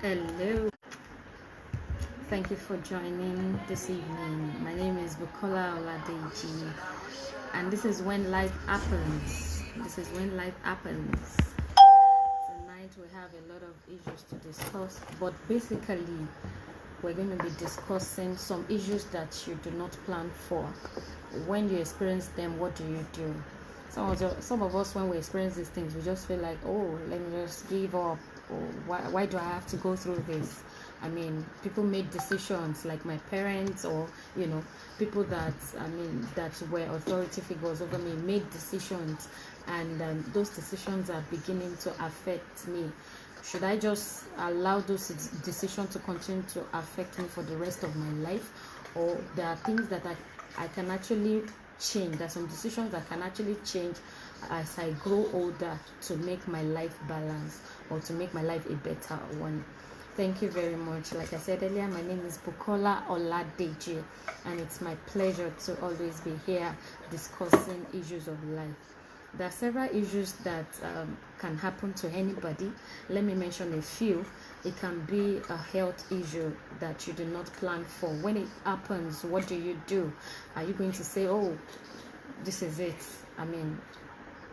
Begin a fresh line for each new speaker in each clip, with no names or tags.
Hello, thank you for joining this evening. My name is Bukola Oladeji, and this is when life happens. This is when life happens. Tonight we have a lot of issues to discuss, but basically, we're going to be discussing some issues that you do not plan for. When you experience them, what do you do? Some of us, when we experience these things, we just feel like, oh, let me just give up. Or why do I have to go through this? I mean, people made decisions like my parents, or people that that were authority figures over me made decisions, and those decisions are beginning to affect me. Should I just allow those decisions to continue to affect me for the rest of my life, or there are things that I can actually change? There's some decisions that can actually change as I grow older to make my life balance, or to make my life a better one. Thank you very much. Like I said earlier, my name is Bukola Oladeji, and it's my pleasure to always be here discussing issues of life. There are several issues that can happen to anybody. Let me mention a few. It can be a health issue that you did not plan for. When it happens, what do? Are you going to say, oh, this is it? I mean,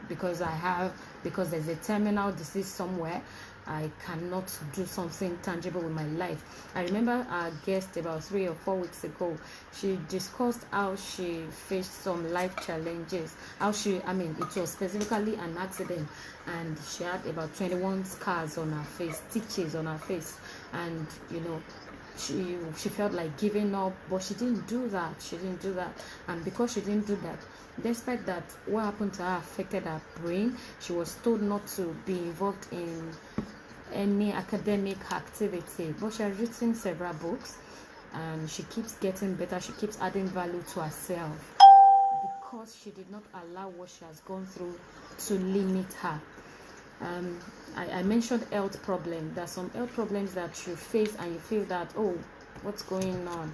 because there's a terminal disease somewhere, I cannot do something tangible with my life. I remember our guest about 3 or 4 weeks ago. She discussed how she faced some life challenges. It was specifically an accident, and she had about 21 scars on her face, stitches on her face, and she felt like giving up, but she didn't do that. And because she didn't do that, despite that, what happened to her affected her brain. She was told not to be involved in any academic activity, but she has written several books, and she keeps getting better. She keeps adding value to herself because she did not allow what she has gone through to limit her. I mentioned health problems. There are some health problems that you face and you feel that, oh, what's going on?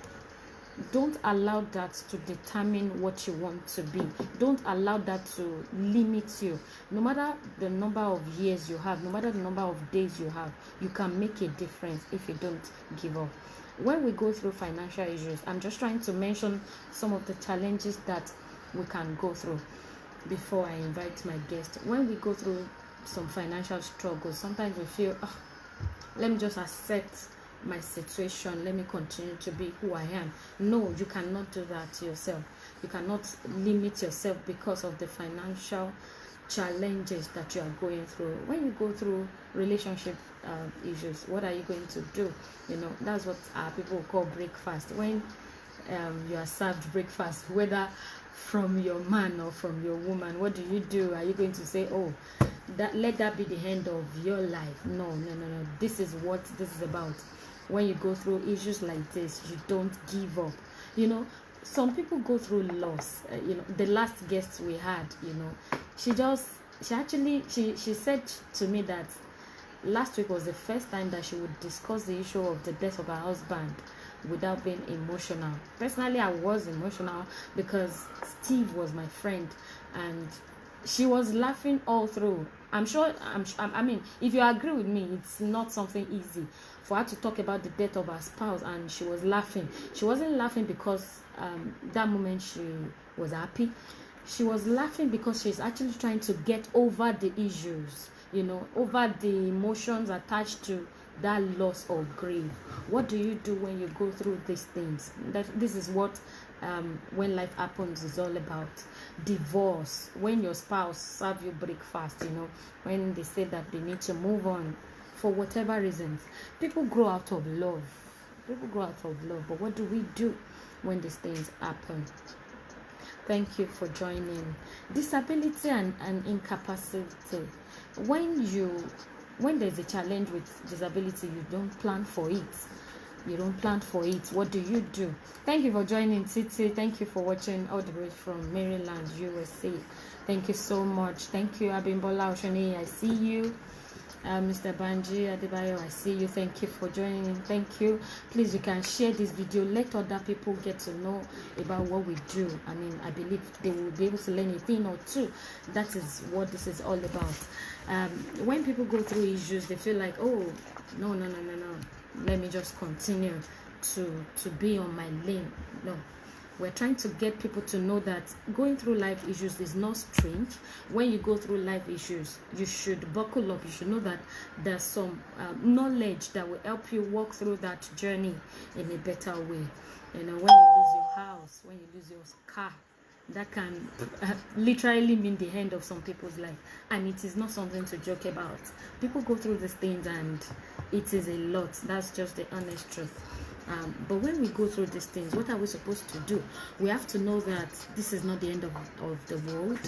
Don't allow that to determine what you want to be. Don't allow that to limit you. No matter the number of years you have, no matter the number of days you have, you can make a difference if you don't give up. When we go through financial issues, I'm just trying to mention some of the challenges that we can go through before I invite my guest. When we go through some financial struggles, sometimes we feel, let me just accept my situation, let me continue to be who I am. No, you cannot do that to yourself. You cannot limit yourself because of the financial challenges that you are going through. When you go through relationship issues, what are you going to do? That's what people call breakfast. When you are served breakfast, whether from your man or from your woman, what do? Are you going to say, oh, let that be the end of your life? No. This is what this is about. When you go through issues like this, you don't give up. Some people go through loss. The last guest we had, she said to me that last week was the first time that she would discuss the issue of the death of her husband without being emotional. Personally, I was emotional because Steve was my friend, and she was laughing all through. If you agree with me, it's not something easy for her to talk about the death of her spouse, and she was laughing. She wasn't laughing because that moment she was happy. She was laughing because she's actually trying to get over the issues, over the emotions attached to that loss or grief. What do you do when you go through these things? This is what when life happens is all about. Divorce, when your spouse serve you breakfast, when they say that they need to move on for whatever reasons. People grow out of love, but what do we do when these things happen? Thank you for joining. Disability and incapacity. When there's a challenge with disability, you don't plan for it. What do you do? Thank you for joining, Titi. Thank you for watching all the way from Maryland, USA. Thank you so much. Thank you, Abimbola Oshoni. I see you. Mr. Banji Adebayo, I see you. Thank you for joining. Thank you. Please, you can share this video. Let other people get to know about what we do. I mean, I believe they will be able to learn a thing or two. That is what this is all about. When people go through issues, they feel like, oh, no. Let me just continue to be on my lane. No. We're trying to get people to know that going through life issues is not strange. When you go through life issues, you should buckle up. You should know that there's some knowledge that will help you walk through that journey in a better way. You know, when you lose your house, when you lose your car, that can literally mean the end of some people's life, and it is not something to joke about. People go through these things and it is a lot. That's just the honest truth. But when we go through these things, what are we supposed to do? We have to know that this is not the end of the world.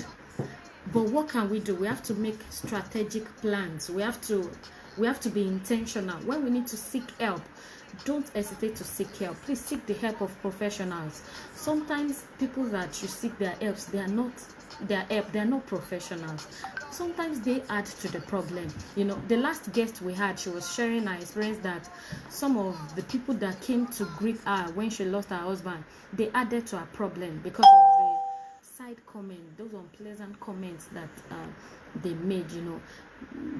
But what can we do? We have to make strategic plans. We have to be intentional. When we need to seek help, don't hesitate to seek help. Please seek the help of professionals. Sometimes people that you seek their helps, they are not professionals. Sometimes they add to the problem. You know, the last guest we had, she was sharing her experience that some of the people that came to greet her when she lost her husband, they added to her problem because of the side comment, those unpleasant comments that they made. You know,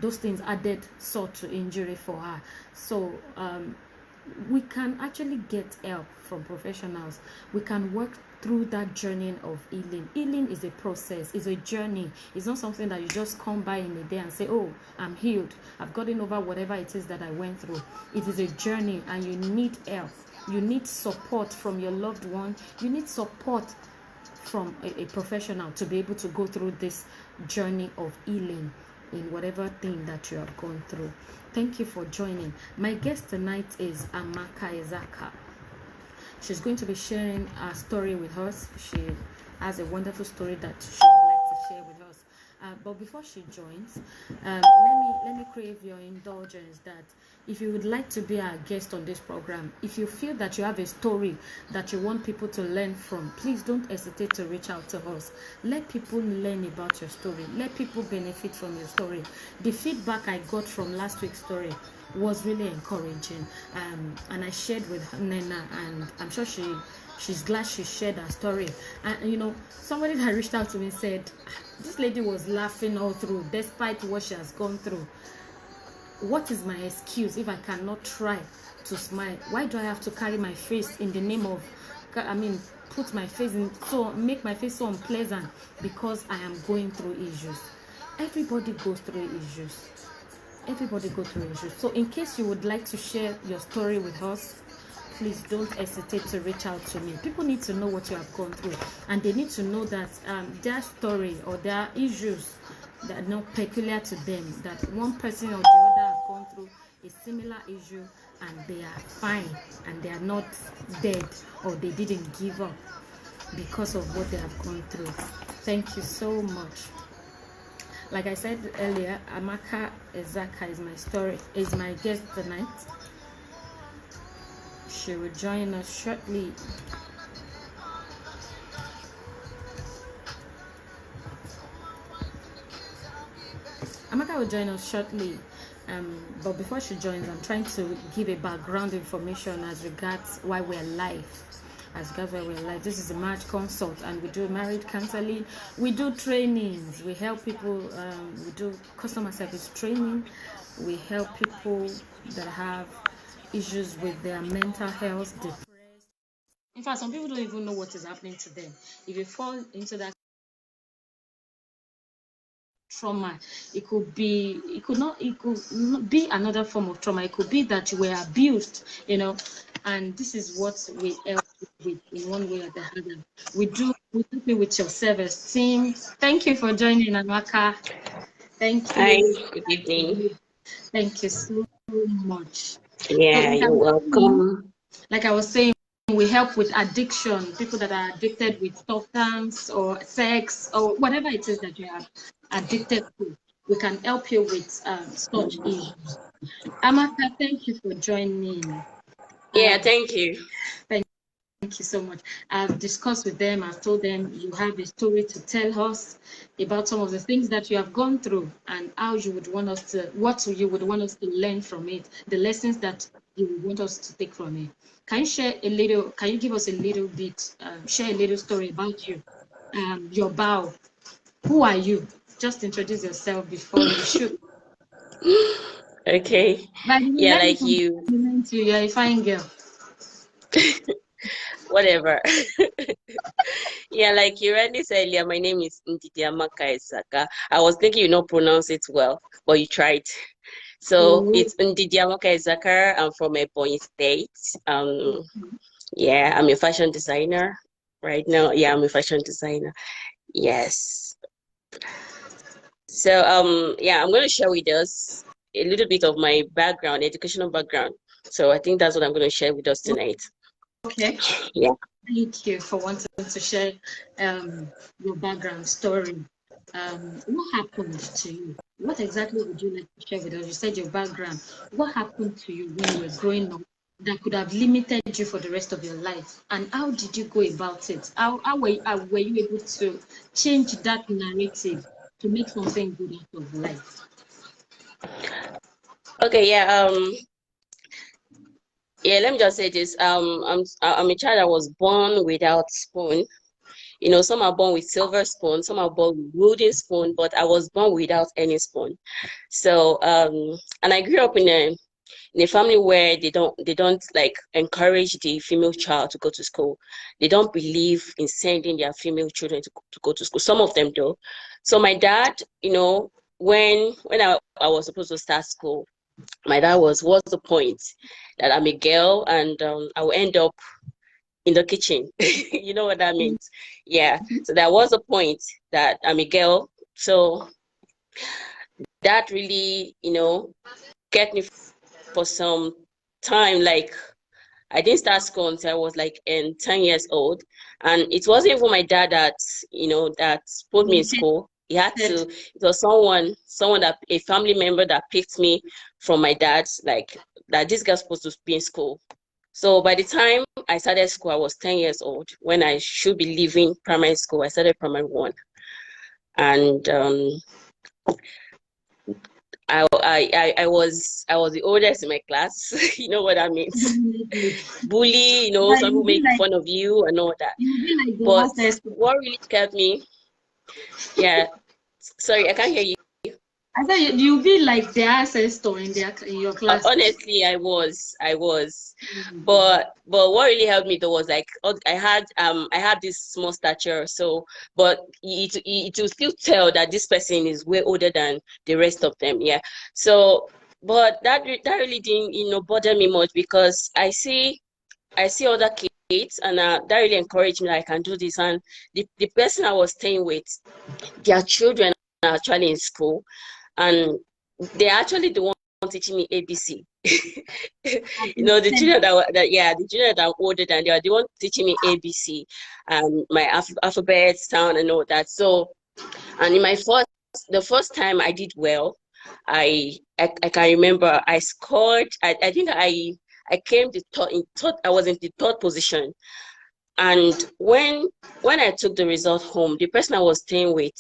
those things added salt to injury for her. So we can actually get help from professionals. We can work through that journey of healing. Healing is a process, it's a journey. It's not something that you just come by in a day and say, oh, I'm healed, I've gotten over whatever it is that I went through. It is a journey, and you need help. You need support from your loved one. You need support from a professional to be able to go through this journey of healing in whatever thing that you have gone through. Thank you for joining. My guest tonight is Amaka Ezaka. She's going to be sharing a story with us. She has a wonderful story that she would like to share with us. But before she joins, let me crave your indulgence that if you would like to be our guest on this program, if you feel that you have a story that you want people to learn from, please don't hesitate to reach out to us. Let people learn about your story. Let people benefit from your story. The feedback I got from last week's story was really encouraging, and I shared with Nena, and I'm sure she's glad she shared her story. And you know, somebody that reached out to me said this lady was laughing all through despite what she has gone through. What is my excuse if I cannot try to smile? Why do I have to carry my face in the name of, put my face in, so make my face so unpleasant because I am going through issues? Everybody goes through issues. Everybody goes through issues. So in case you would like to share your story with us, please don't hesitate to reach out to me. People need to know what you have gone through, and they need to know that their story or their issues that are not peculiar to them, that one person or the other have gone through a similar issue and they are fine and they are not dead, or they didn't give up because of what they have gone through. Thank you so much. Like I said earlier, Amaka Ezaka is my guest tonight. She will join us shortly. Amaka will join us shortly. But before she joins, I'm trying to give a background information as regards why we're live. This is a marriage consult, and we do marriage counseling. We do trainings. We help people. We do customer service training. We help people that have issues with their mental health, depressed. In fact, some people don't even know what is happening to them. If you fall into that trauma, it could not be another form of trauma. It could be that you were abused, you know, and this is what we help with in one way or the other. We help you with your self-esteem. Thank you for joining, Amaka. Thank you.
Hi, good evening.
Thank you so much.
Yeah, you're welcome.
Like I was saying, we help with addiction, people that are addicted with substance or sex or whatever it is that you are addicted to. We can help you with such issues. Amaka, thank you for joining.
Yeah, thank you.
Thank Thank you so much. I've discussed with them, I've told them you have a story to tell us about some of the things that you have gone through and how you would want us to, what you would want us to learn from it, the lessons that you would want us to take from it. Can you share a little, can you give us a little bit, share a little story about you, your bow? Who are you? Just introduce yourself before you shoot.
Okay.
By the way,
Yeah,
let me
like you.
compliment you. You're a fine girl.
Whatever. Yeah, like you already said earlier, my name is Ndidiamaka Isaka. I was thinking you not pronounce it well, but you tried. So
Oh,
it's Ndidiamaka Isaka. I'm from Ebonyi State. Yeah, I'm a fashion designer right now. Yeah, I'm a fashion designer. Yes. So yeah, I'm going to share with us a little bit of my background, educational background. So I think that's what I'm going to share with us tonight.
okay.
Yeah.
Thank you for wanting to share your background story. What happened to you? What exactly would you like to share with us? You said your background. What happened to you when you were growing up that could have limited you for the rest of your life? And how did you go about it? How were you able to change that narrative to make something good out of life?
Okay, yeah, let me just say this. I'm a child that was born without spoon. You know, some are born with silver spoon, some are born with wooden spoon, but I was born without any spoon. So and I grew up in a family where they don't like encourage the female child to go to school. They don't believe in sending their female children to go to school. Some of them do. So my dad, you know, when I was supposed to start school, my dad was, what's the point that I'm a girl and I will end up in the kitchen? You know what that means? Yeah. So that was the point that I'm a girl. So that really, you know, kept me for some time. Like I didn't start school until I was like 10 years old. And it wasn't even my dad that, you know, that put me in school. He had to, it was someone that, a family member that picked me from my dad, like that this girl's supposed to be in school. So by the time I started school, I was 10 years old. When I should be leaving primary school, I started primary one. And I was the oldest in my class. You know what that means. Bully, you know, some people make fun of you and all that. But what really kept me, yeah, sorry, I can't hear you.
I said you'll be like the ancestor in your class.
Honestly, I was, but what really helped me though was like I had this small stature, so but it will still tell that this person is way older than the rest of them, yeah. So, but that really didn't, you know, bother me much because I see other kids and that really encouraged me that I can do this. And the person I was staying with, their children are actually in school and they're actually the one teaching me ABC. You know, the children the children that are older than they are the one teaching me ABC and my alphabet sound and all that. So, and in the first time I did well, I can remember I scored. I think I came the third. I was in the third position. And when I took the result home, the person I was staying with,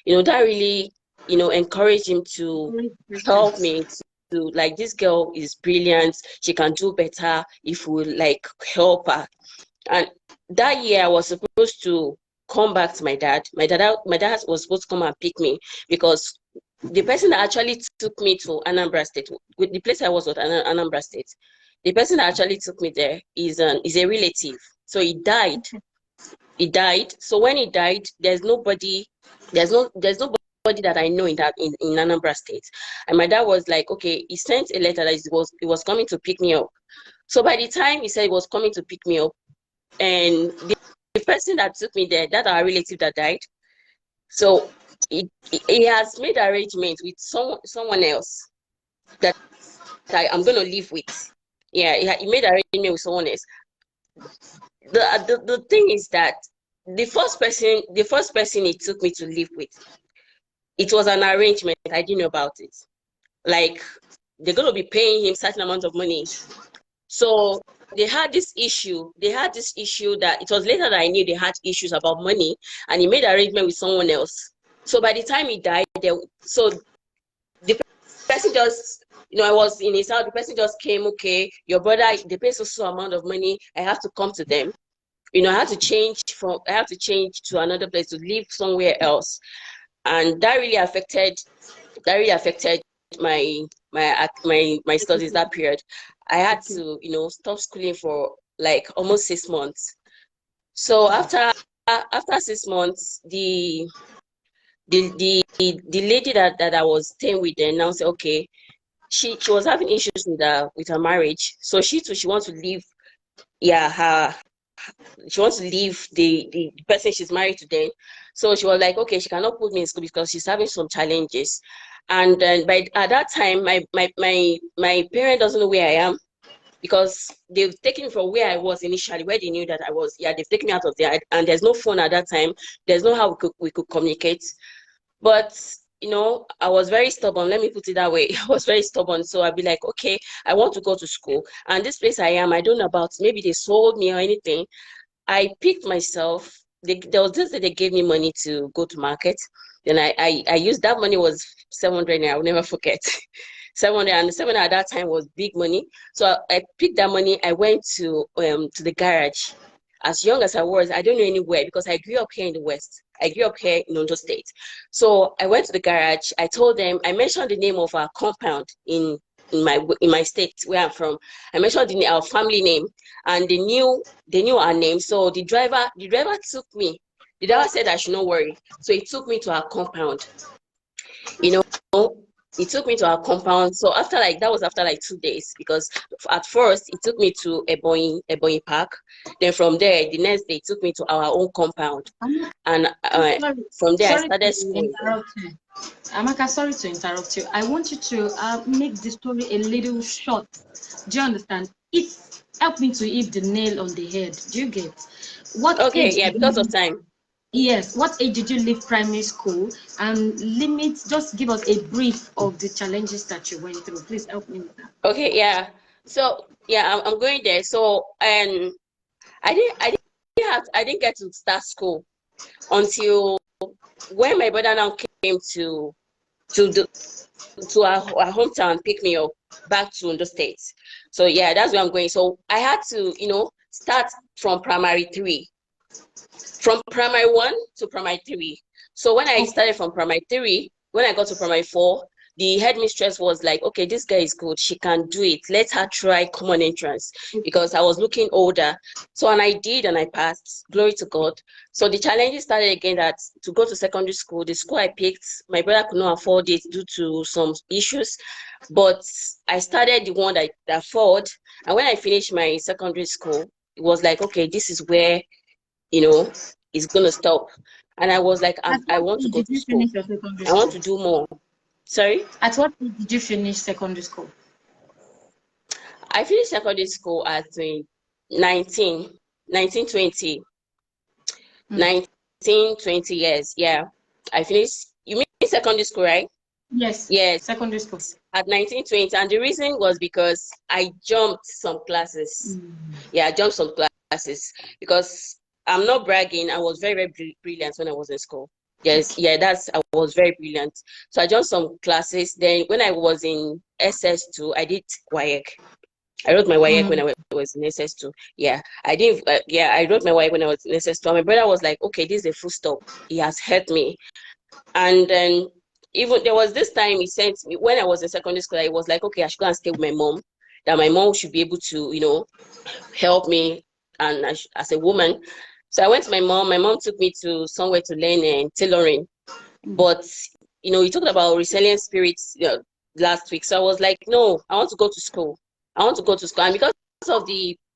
you know, that really, you know, encouraged him to help me to like, this girl is brilliant. She can do better if we like help her. And that year I was supposed to come back to my dad. My dad was supposed to come and pick me because the person that actually took me to Anambra State, with the place I was at Anambra State, the person that actually took me there is a relative. So he died. He died. So when he died, there's nobody that I know in Anambra State. And my dad was like, okay, he sent a letter that he was coming to pick me up. So by the time he said he was coming to pick me up, and the person that took me there, that our relative that died, so he has made arrangements with someone else that I'm gonna live with. Yeah, he made arrangement with someone else. The thing is that the first person he took me to live with, it was an arrangement. I didn't know about it. Like, they're gonna be paying him certain amount of money So they had this issue. They had this issue that it was later that I knew they had issues about money, and he made arrangement with someone else. So by the time he died, so the person just, I was in his house. The person just came. Okay, your brother, they pay so amount of money. I have to come to them. I have to change to another place, to live somewhere else, and that really affected my studies that period. I had to stop schooling for like almost 6 months. So after 6 months, the lady that I was staying with then now said, okay, she was having issues with her marriage, so she wants to leave. She wants to leave the person she's married to then. So she was like, okay, she cannot put me in school because she's having some challenges. And then at that time, my parent doesn't know where I am, because they've taken me from where I was initially, where they knew that I was. Yeah, they've taken me out of there, and there's no phone at that time. There's no how we could communicate. But I was very stubborn. Let me put it that way. I was very stubborn. So I'd be like, okay, I want to go to school, and this place I am, I don't know about. Maybe they sold me or anything. I picked myself. There was this that they gave me money to go to market. Then I used that money, was 700. I will never forget. 700, and 700 at that time was big money. So I picked that money. I went to the garage. As young as I was, I don't know anywhere, because I grew up here in the West. I grew up here in Ondo State. So I went to the garage. I told them, I mentioned the name of our compound in my state where I'm from. I mentioned our family name, and they knew our name. So the driver took me. The driver said I should not worry. So he took me to our compound. He took me to our compound. So after that was after like 2 days, because at first he took me to Ebonyi Park. Then from there, the next day, he took me to our own compound. And from there, I started school.
Amaka, sorry to interrupt you. I want you to make the story a little short. Do you understand? Help me to hit the nail on the head. Do you get?
Okay, yeah, because of time.
Yes. What age did you leave primary school? And just give us a brief of the challenges that you went through. Please help me with that.
Okay, yeah. So yeah, I'm going there. So I didn't get to start school until when my brother now came to our hometown, pick me up back to Ondo State. So yeah, that's where I'm going. So I had to start from primary 3. From primary 1 to primary 3. So when I started from primary 3, when I got to primary 4, the headmistress was like, okay, this girl is good. She can do it. Let her try common entrance, because I was looking older. So, and I did, and I passed. Glory to God. So the challenges started again, that to go to secondary school, the school I picked, my brother could not afford it due to some issues. But I started the one that I afford. And when I finished my secondary school, it was like, okay, this is where it's gonna stop. And I was like, I want to go to school. I want to do more. Sorry?
At what age did you finish secondary school?
I finished secondary school at 19, 20. 19, 20 years. Yeah. I finished. You mean secondary school, right?
Yes.
Yes.
Secondary school.
At 19, 20. And the reason was because I jumped some classes. Yeah, I jumped some classes because I'm not bragging. I was very, very brilliant when I was in school. Yes, yeah, I was very brilliant. So I joined some classes. Then when I was in SS2, I did WAEC. I wrote my WAEC when I was in SS2. Yeah, I didn't. I wrote my WAEC when I was in SS2. And my brother was like, okay, this is a full stop. He has helped me. And then even there was this time he sent me, when I was in secondary school, I was like, okay, I should go and stay with my mom. That my mom should be able to, help me, and as a woman. So I went to my mom. My mom took me to somewhere to learn tailoring. But, you talked about resilient spirits last week. So I was like, no, I want to go to school. I want to go to school. And because of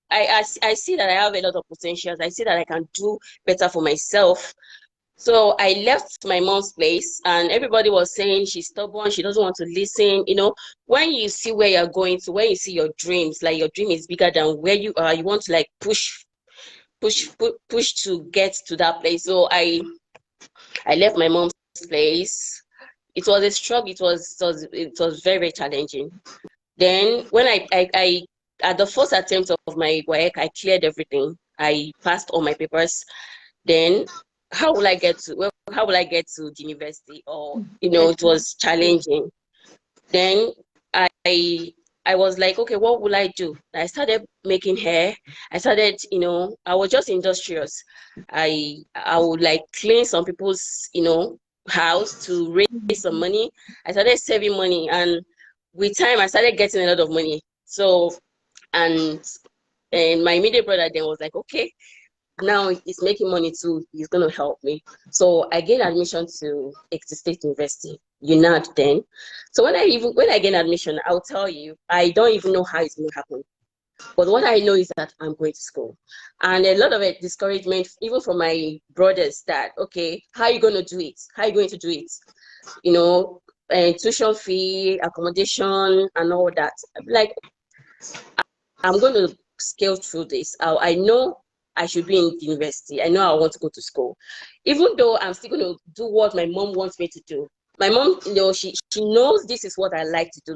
I see that I have a lot of potentials. I see that I can do better for myself. So I left my mom's place, and everybody was saying she's stubborn. She doesn't want to listen. When you see where you're going to, when you see your dreams, like your dream is bigger than where you are, you want to like push to get to that place. So I left my mom's place. It was a struggle. It was very, very challenging. Then when I at the first attempt of my work, I cleared everything. I passed all my papers. Then how will I get to the university? Or it was challenging. Then I was like, okay, what will I do? I started making hair. I started, I was just industrious. I would like clean some people's, house to raise some money. I started saving money, and with time I started getting a lot of money. So and my immediate brother then was like, okay, now he's making money too, he's going to help me. So I gained admission to Ekiti State University, UNAD then. So when I gain admission, I'll tell you, I don't even know how it's going to happen. But what I know is that I'm going to school. And a lot of discouragement, even from my brothers, that, okay, how are you going to do it? How are you going to do it? Tuition fee, accommodation, and all that. Like, I'm going to scale through this. I know I should be in university. I know I want to go to school. Even though I'm still going to do what my mom wants me to do. My mom, she knows this is what I like to do.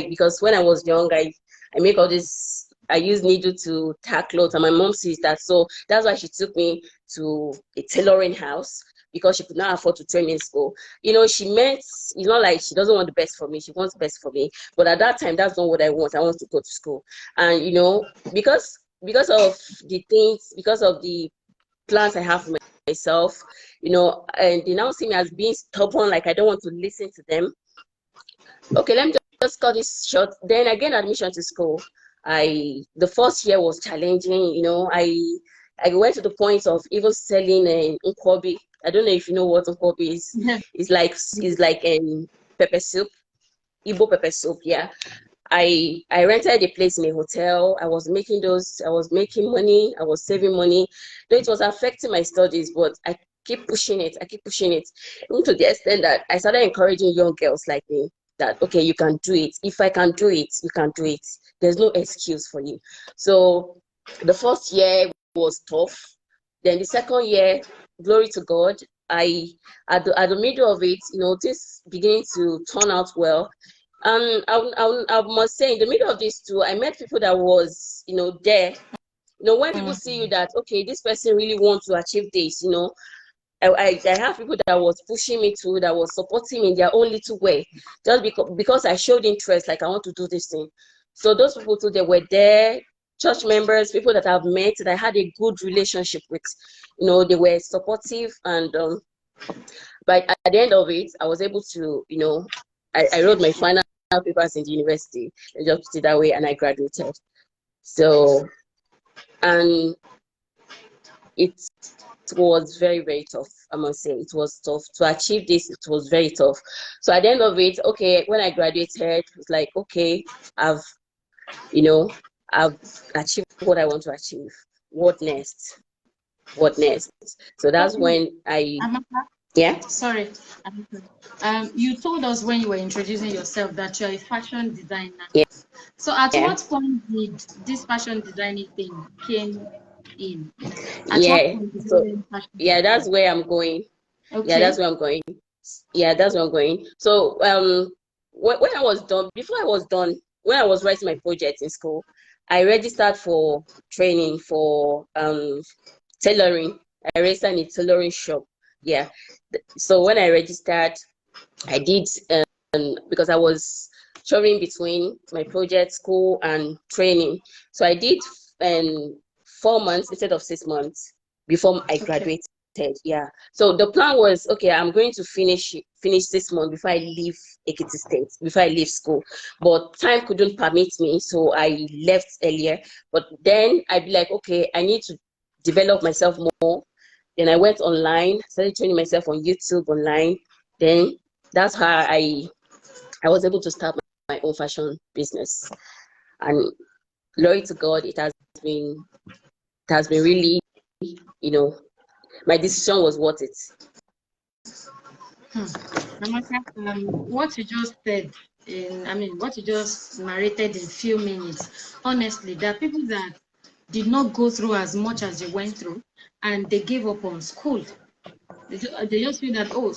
Because when I was young, I make all this, I use needle to tie clothes, and my mom sees that. So that's why she took me to a tailoring house, because she could not afford to train me in school. She meant, it's not like she doesn't want the best for me. She wants the best for me. But at that time, that's not what I want. I want to go to school. And, because of the things, because of the plans I have for myself, and they now see me as being stubborn, like I don't want to listen to them. Okay, let me just cut this short. Then I gained admission to school. The first year was challenging. I went to the point of even selling nkwobi. I don't know if you know what nkwobi is. It's like pepper soup, Igbo pepper soup. Yeah. I rented a place in a hotel. I was making money. I was saving money. Though it was affecting my studies, but I keep pushing it. Even to the extent that I started encouraging young girls like me that, okay, you can do it. If I can do it, you can do it. There's no excuse for you. So the first year was tough. Then the second year, glory to God, at the middle of it, this beginning to turn out well. I must say, in the middle of this too, I met people that was, there. When people see you that, okay, this person really wants to achieve this, I have people that was pushing me to, that was supporting me in their own little way, just because I showed interest, like I want to do this thing. So those people too, they were there, church members, people that I've met, that I had a good relationship with. They were supportive, and but at the end of it, I was able to, I wrote my final papers in the university, I just put it that way, and I graduated. So, and it was very, very tough. I must say, it was tough to achieve this. It was very tough. So at the end of it, okay, when I graduated, it's like, okay, I've achieved what I want to achieve. What next? So that's when yeah.
Sorry. You told us when you were introducing yourself that you're a fashion designer.
Yeah.
So at what point did this fashion designing thing came in?
That's where I'm going.
Okay.
Yeah, that's where I'm going. So when I was done, when I was writing my project in school, I registered for training for tailoring. I registered in a tailoring shop. Yeah. So when I registered, I did because I was traveling between my project, school, and training. So I did 4 months instead of 6 months before I graduated. Yeah. So the plan was, okay, I'm going to finish 6 months before I leave Ekiti State, before I leave school. But time couldn't permit me, so I left earlier. But then I'd be like, okay, I need to develop myself more. Then I went online, started training myself on YouTube online. Then that's how I was able to start my own fashion business. And glory to God, it has been really, my decision was worth it.
What you just said, what you just narrated in a few minutes, honestly, there are people that did not go through as much as you went through, and they gave up on school. They just feel that, oh,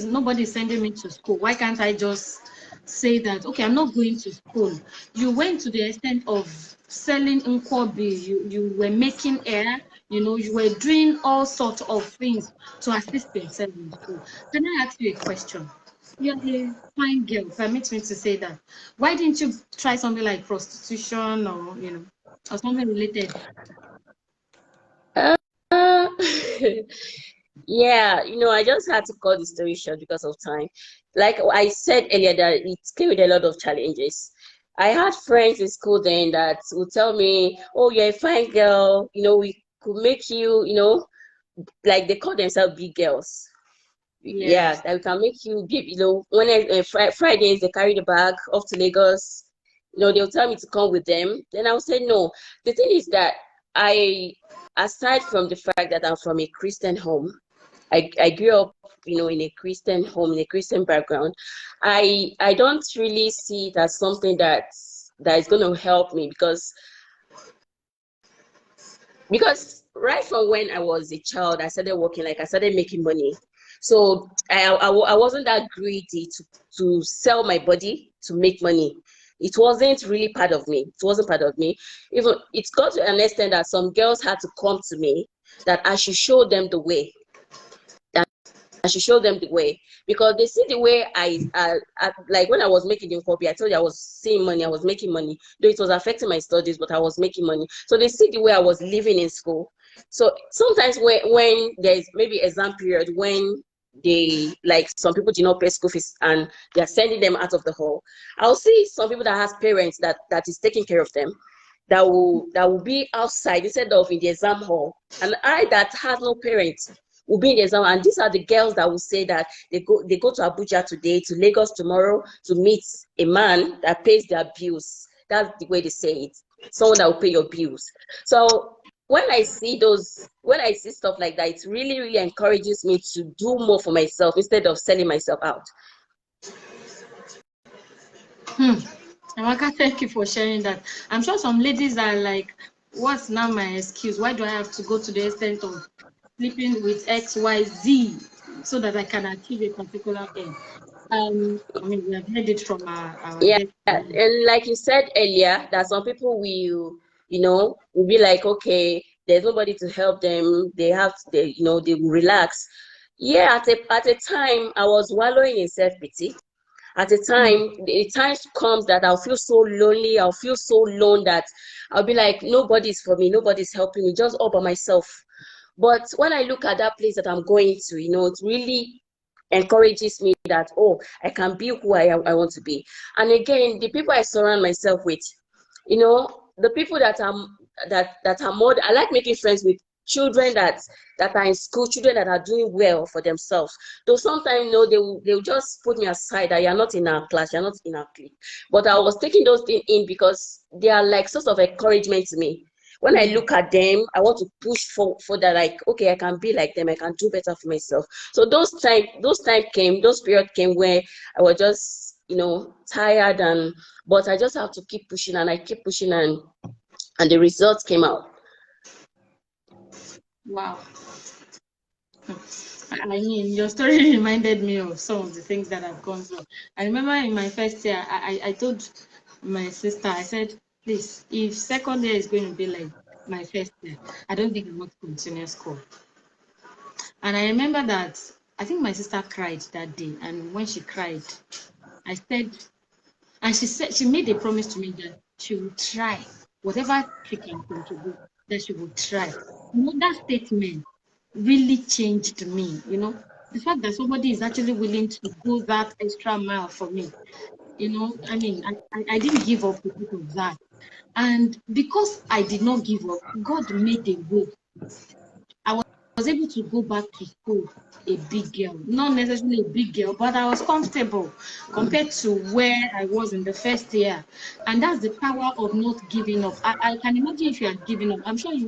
nobody's sending me to school. Why can't I just
say that, okay, I'm not going to school. You went to the extent of selling nkwobi, you were making air, you were doing all sorts of things to assist yourself in school. Can I ask you a question? You're a fine girl, permit me to say that. Why didn't you try something like prostitution or, or something related?
Uh, yeah, I just had to cut the story short because of time. Like I said earlier, that it came with a lot of challenges. I had friends in school then that would tell me, "Oh, you're a fine girl. We could make you, like they call themselves big girls. Yeah,
Yes.
that we can make you give, when Fridays they carry the bag off to Lagos, they'll tell me to come with them. Then I'll say no. The thing is that aside from the fact that I'm from a Christian home, I grew up, in a Christian home, in a Christian background. I don't really see it as something that is going to help me because right from when I was a child, I started working, like I started making money. So I wasn't that greedy to sell my body to make money. It wasn't really part of me. It wasn't part of me. Even it's got to an extent that some girls had to come to me that I should show them the way. I should show them the way because they see the way like when I was making the phobia, I told you I was seeing money, I was making money, though it was affecting my studies, but I was making money. So they see the way I was living in school. So sometimes when there's maybe exam period, when they, like, some people did not pay school fees and they're sending them out of the hall, I'll see some people that has parents that is taking care of them, that will be outside instead of in the exam hall, and I that has no parents will be in the exam. And these are the girls that will say that they go to Abuja today, to Lagos tomorrow, to meet a man that pays their bills. That's the way they say it. Someone that will pay your bills. So when I see stuff like that, it really, really encourages me to do more for myself instead of selling myself out.
Amaka, thank you for sharing that. I'm sure some ladies are like, what's now my excuse? Why do I have to go to the extent of sleeping with XYZ so that I can achieve a particular aim? I mean, we have heard it from our
Yeah,
guests.
and like you said earlier, that some people will be like, okay, there's nobody to help them. They will relax. Yeah, at a time, I was wallowing in self-pity. At a time, the time comes that I'll feel so lonely, I'll feel so alone that I'll be like, nobody's for me, nobody's helping me, just all by myself. But when I look at that place that I'm going to, it really encourages me that, oh, I can be who I want to be. And again, the people I surround myself with, the people that are more, I like making friends with children that are in school, children that are doing well for themselves. Though sometimes, they will just put me aside, that you're not in our class, you're not in our clique. But I was taking those things in because they are like source of encouragement to me. When I look at them, I want to push for that, like, okay, I can be like them, I can do better for myself. So those period came where I was just, tired, but I just have to keep pushing, and I keep pushing, and the results came out.
Wow. I mean, your story reminded me of some of the things that I've gone through. I remember in my first year, I told my sister, I said, please, if second year is going to be like my first year, I don't think I want to continue school. And I remember that I think my sister cried that day. And when she cried, I said, and she said, she made a promise to me that she would try whatever she can contribute, that she would try. That statement really changed me. The fact that somebody is actually willing to go that extra mile for me. I mean, I didn't give up because of that. And because I did not give up, God made a way. I was able to go back to school a big girl, not necessarily a big girl, but I was comfortable compared to where I was in the first year. And that's the power of not giving up. I can imagine if you had given up, I'm sure you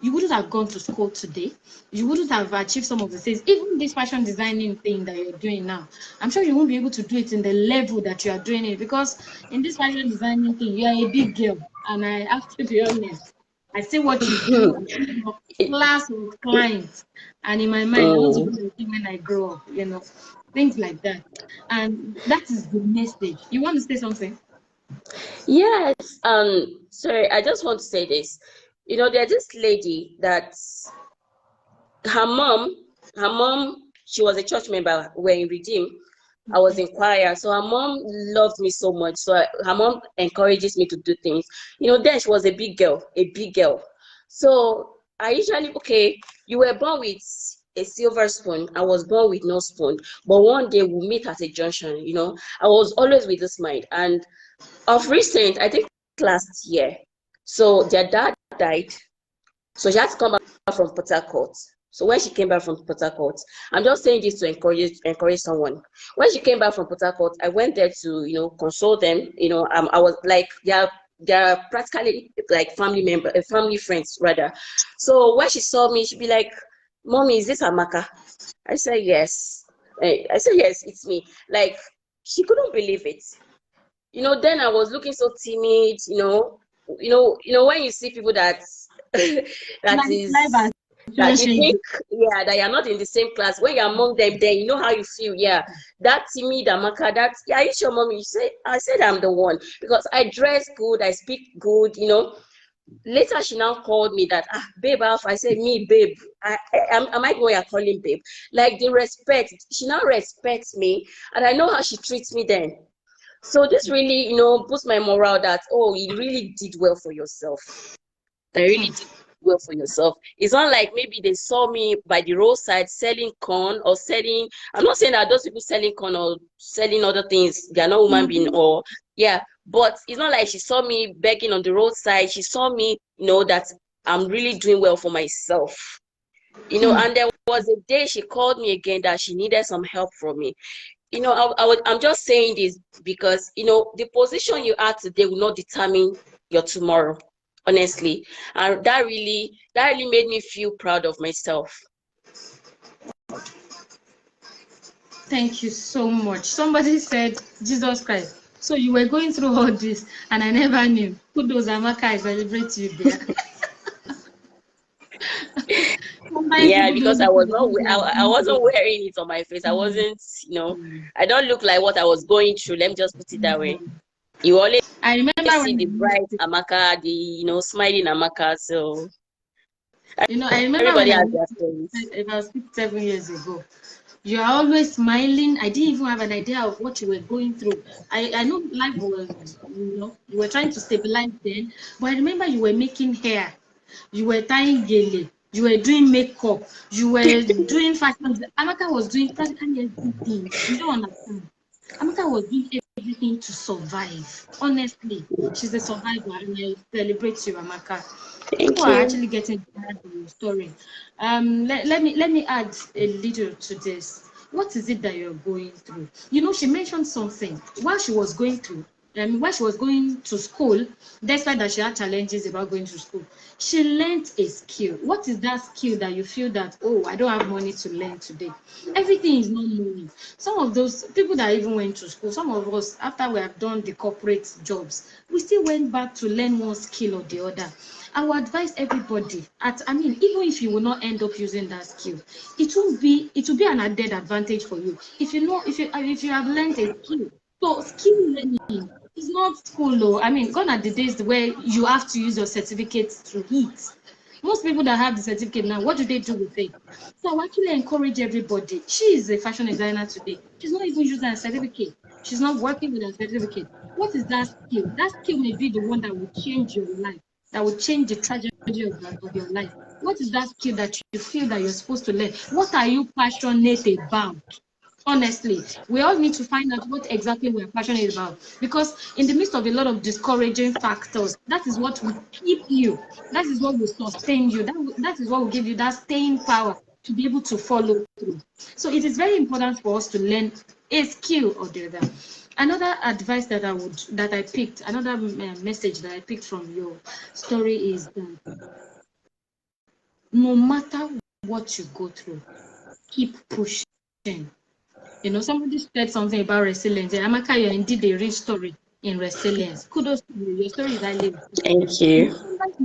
wouldn't have gone to school today. You wouldn't have achieved some of the things. Even this fashion designing thing that you're doing now, I'm sure you won't be able to do it in the level that you are doing it, because in this fashion designing thing, you are a big girl. And I have to be honest, I see what you do. I see your class of clients, and in my mind, I want to be like you when I grow up. things like that. And that is the message. You want to say something?
Yes. Sorry, I just want to say this. There's this lady that her mom, she was a church member. We're in Redeem. I was in choir. So her mom loved me so much. So her mom encourages me to do things. Then she was a big girl, So I usually, okay, you were born with a silver spoon. I was born with no spoon. But one day we'll meet at a junction, I was always with this mind. And of recent, I think last year, so their dad died. So she had to come back from Port Harcourt. So when she came back from Port Harcourt, I'm just saying this to encourage someone. When she came back from Port Harcourt, I went there to console them. I was like, they're practically like family friends rather. So when she saw me, she'd be like, "Mommy, is this Amaka?" I said, "Yes." I said, "Yes, it's me." Like, she couldn't believe it. Then I was looking so timid. When you see people that that is that you think, yeah, that you're not in the same class. When you're among them, then you know how you feel. Yeah, that timid Amaka, yeah, it's your mommy. I said I'm the one because I dress good, I speak good. Later she now called me that, babe, I said, me, babe. Am I the one you're calling babe? Like the respect. She now respects me, and I know how she treats me then. So this really, boosts my morale that, oh, you really did well for yourself. I really did well for yourself. It's not like maybe they saw me by the roadside selling corn or selling. I'm not saying that those people selling corn or selling other things, they are not human being or yeah. But it's not like she saw me begging on the roadside. She saw me, that I'm really doing well for myself. And there was a day she called me again that she needed some help from me. I'm just saying this because, the position you are today will not determine your tomorrow, honestly. And that really made me feel proud of myself.
Thank you so much. Somebody said, Jesus Christ. So you were going through all this and I never knew. Kudos, Amaka, I celebrate you there.
Yeah, because I wasn't wearing it on my face. I wasn't, I don't look like what I was going through. Let me just put it that way. You always see the bright Amaka, the smiling Amaka. So
I remember
everybody has
their
stories.
About 6-7 years ago. You are always smiling. I didn't even have an idea of what you were going through. I know life was, you were trying to stabilize then, but I remember you were making hair, you were tying gele, you were doing makeup, you were doing fashion. Amaka was doing practically everything. You don't understand. Amaka was doing everything to survive. Honestly, she's a survivor, and I celebrate you, Amaka. People are actually getting tired of your story. Let me add a little to this. What is it that you're going through? She mentioned something while she was going through. While she was going to school, despite that she had challenges about going to school, she learned a skill. What is that skill that you feel that, oh, I don't have money to learn today? Everything is not money. Some of those people that even went to school, some of us, after we have done the corporate jobs, we still went back to learn one skill or the other. I would advise everybody even if you will not end up using that skill, it will be an added advantage for you if you have learned a skill. So skill learning is not school though. Gone are the days where you have to use your certificate to eat. Most people that have the certificate now, what do they do with it? So I actually encourage everybody. She is a fashion designer today. She's not even using a certificate. She's not working with a certificate. What is that skill? That skill may be the one that will change your life, that will change the trajectory of your life. What is that skill that you feel that you're supposed to learn? What are you passionate about? Honestly, we all need to find out what exactly we're passionate about, because in the midst of a lot of discouraging factors, that is what will keep you, that is what will sustain you, that is what will give you that staying power to be able to follow through. So it is very important for us to learn a skill or the other. Another advice that I picked, another message that I picked from your story is that no matter what you go through, keep pushing. Somebody said something about resilience. Amaka, you're indeed a rich story in resilience. Kudos to you. Your story is highly.
Thank you.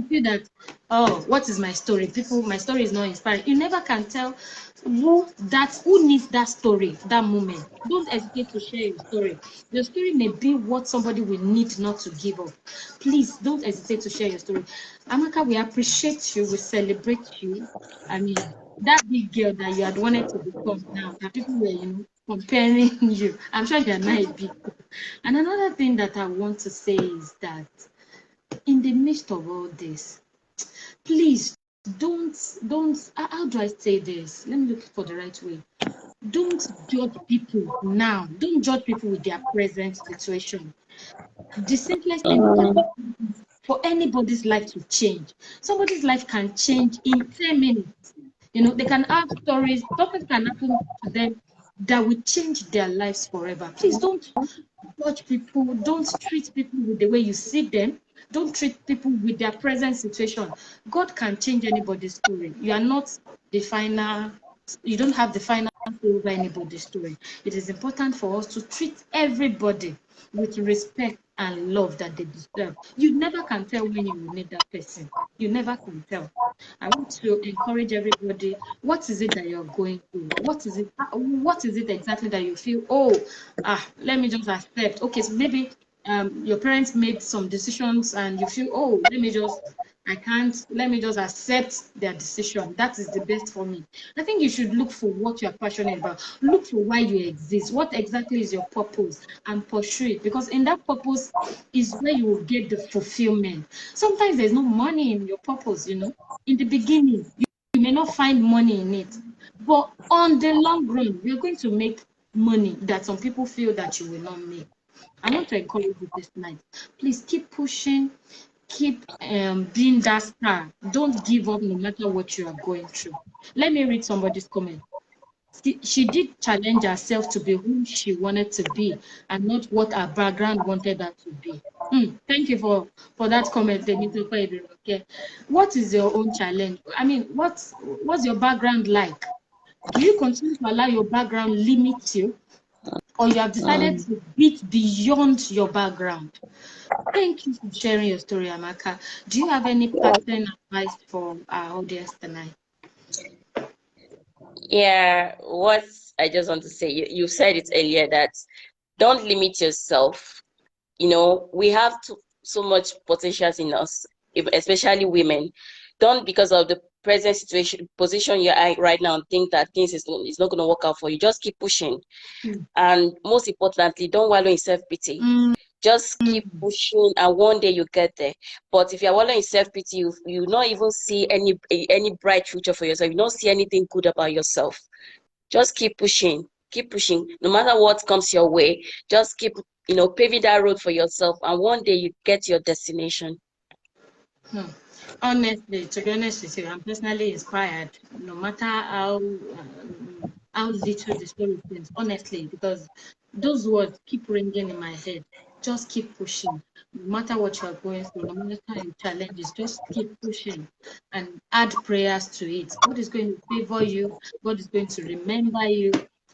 feel that, oh, what is my story? My story is not inspiring. You never can tell who needs that story, that moment. Don't hesitate to share your story. Your story may be what somebody will need not to give up. Please don't hesitate to share your story. Amaka, we appreciate you, we celebrate you. I mean, that big girl that you had wanted to become now, that people were, comparing you. I'm sure you're not a big girl. And another thing that I want to say is that in the midst of all this, please don't, how do I say this? Let me look for the right way. Don't judge people now. Don't judge people with their present situation. The simplest thing for anybody's life to change. Somebody's life can change in 10 minutes. They can have stories, something can happen to them that will change their lives forever. Please don't judge people. Don't treat people with the way you see them. Don't treat people with their present situation. God can change anybody's story. You are not the final, you don't have the final say over anybody's story. It is important for us to treat everybody with respect and love that they deserve. You never can tell when you will need that person. You never can tell. I want to encourage everybody. What is it that you're going through? What is it exactly that you feel, let me just accept. Okay, so maybe your parents made some decisions and you feel, let me just accept their decision. That is the best for me. I think you should look for what you're passionate about. Look for why you exist. What exactly is your purpose, and pursue it, because in that purpose is where you will get the fulfillment. Sometimes there's no money in your purpose, In the beginning, you may not find money in it, but on the long run, you're going to make money that some people feel that you will not make. I want to encourage you this night. Please keep pushing, keep being that star. Don't give up no matter what you are going through. Let me read somebody's comment. She did challenge herself to be who she wanted to be and not what her background wanted her to be. Thank you for that comment, Denise. Okay. What is your own challenge? I mean, what's your background like? Do you continue to allow your background limit you, or you have decided to beat beyond your background? Thank you for sharing your story, Amaka. Do you have any pattern advice for our audience tonight?
Yeah, what I just want to say, you said it earlier, that don't limit yourself. We have so much potential in us, especially women. Don't, because of the present position you're at right now, think that things is not going to work out for you. Just keep pushing. And most importantly, don't wallow in self-pity. Just keep pushing, and one day you get there. But if you're wallowing in self-pity, you not even see any bright future for yourself. You don't see anything good about yourself. Just keep pushing. Keep pushing. No matter what comes your way, just keep, paving that road for yourself, and one day you get your destination.
Honestly, to be honest with you, I'm personally inspired, no matter how little the story seems, honestly, because those words keep ringing in my head. Just keep pushing. No matter what you're going through, no matter your challenges, just keep pushing and add prayers to it. God is going to favor you. God is going to remember you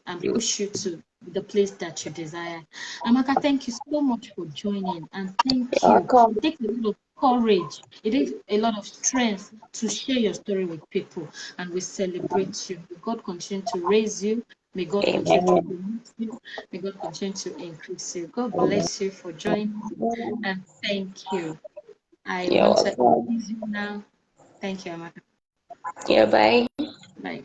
and push you to the place that you desire. Amaka, thank you so much for joining, and thank you. It takes a lot of courage. It takes a lot of strength to share your story with people, and we celebrate you. May God continue to raise you. May God continue to promote you. May God continue to increase you. God bless you for joining, and thank you. I want to excuse you now. Thank you, Amaka.
Yeah, bye.
Bye.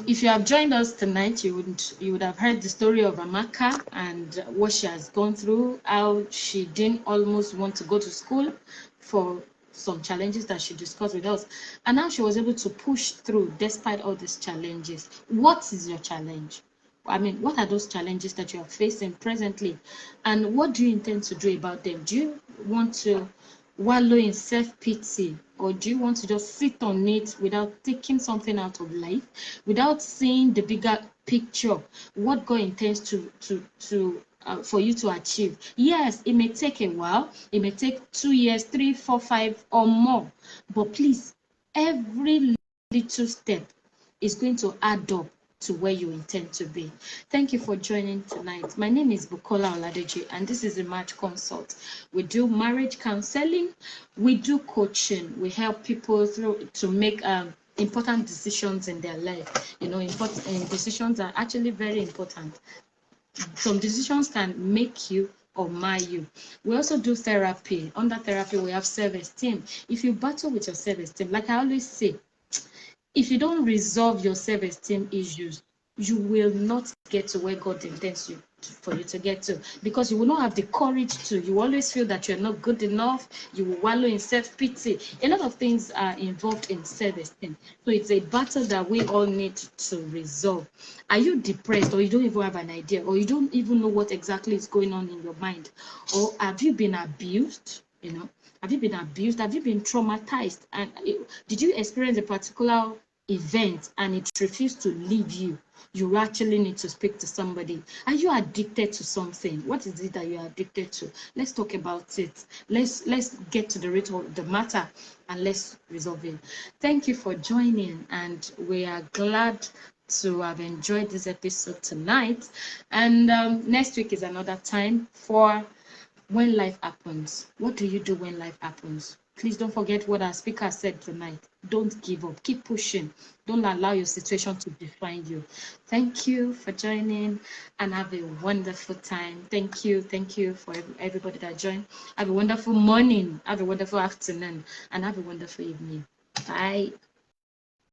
If you have joined us tonight, you would have heard the story of Amaka and what she has gone through, how she didn't almost want to go to school for some challenges that she discussed with us, and how she was able to push through despite all these challenges. What is your challenge? I mean, what are those challenges that you are facing presently, and what do you intend to do about them? Do you want to wallow in self-pity, or do you want to just sit on it without taking something out of life, without seeing the bigger picture, what God intends for you to achieve? Yes, it may take a while. It may take 2 years, 3, 4, 5 or more, but please, every little step is going to add up to where you intend to be. Thank you for joining tonight. My name is Bukola Oladeji, and this is a Marriage Consult. We do marriage counseling, we do coaching, we help people through to make important decisions in their life. You know, important decisions are actually very important. Some decisions can make you or mar you. We also do therapy. Under therapy, we have self-esteem. If you battle with your self-esteem, like I always say, if you don't resolve your self-esteem issues, you will not get to where God intends you for you to get to, because you will not have the courage to. You always feel that you're not good enough. You will wallow in self-pity. A lot of things are involved in self-esteem. So it's a battle that we all need to resolve. Are you depressed, or you don't even have an idea, or you don't even know what exactly is going on in your mind? Or have you been abused? You know, have you been abused? Have you been traumatized? And did you experience a particular event and it refused to leave you? You actually need to speak to somebody. Are you addicted to something? What is it that you are addicted to? Let's talk about it. Let's get to the root of the matter and let's resolve it. Thank you for joining, and we are glad to have enjoyed this episode tonight. And next week is another time for When Life Happens. What do you do when life happens? Please don't forget what our speaker said tonight. Don't give up. Keep pushing. Don't allow your situation to define you. Thank you for joining, and have a wonderful time. Thank you. Thank you for everybody that joined. Have a wonderful morning. Have a wonderful afternoon, and have a wonderful evening. Bye.